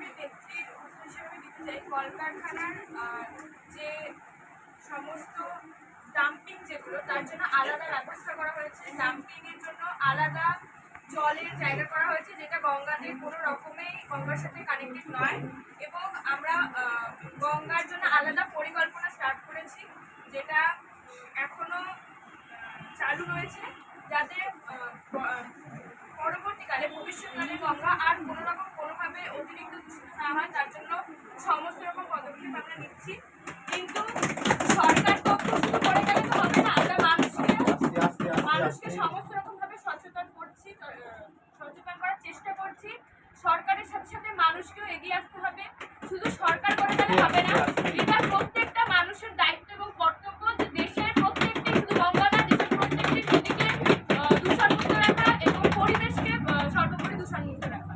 আমি নেত্রীর উৎস হিসেবে দিতে চাই কলকারখানার যে সমস্ত ডাম্পিং যেগুলো তার জন্য আলাদা ব্যবস্থা করা হয়েছে। ডাম্পিংয়ের জন্য আলাদা জলের জায়গা করা হয়েছে, যেটা গঙ্গাতে কোনো রকমেই গঙ্গার সাথে কানেক্টেড নয়। এবং আমরা গঙ্গার জন্য আলাদা পরিকল্পনা স্টার্ট করেছি, যেটা এখনো চালু রয়েছে, যাতে পরবর্তীকালে ভবিষ্যৎকালে গঙ্গা আর কোনো রকম কোনোভাবে অতিরিক্ত দূষিত না হয়, তার জন্য সমস্ত রকম পদক্ষেপ আমরা নিচ্ছি। কিন্তু সরকার পক্ষ শুধু করে গেলে তো হবে না, আমরা মানুষকে সমস্ত রকমভাবে সচেতন করার চেষ্টা করছি। সরকারের সাথে সাথে মানুষকেও এগিয়ে আসতে হবে, শুধু সরকার করে গেলে হবে না। এটা প্রত্যেকটা মানুষের দায়িত্ব এবং কর্তব্য যে দেশের প্রত্যেকটি, শুধু গঙ্গা না, দেশের প্রত্যেকটি নদীকে দূষণমুক্ত রাখা এবং পরিবেশকে সর্বোপরি দূষণমুক্ত রাখা।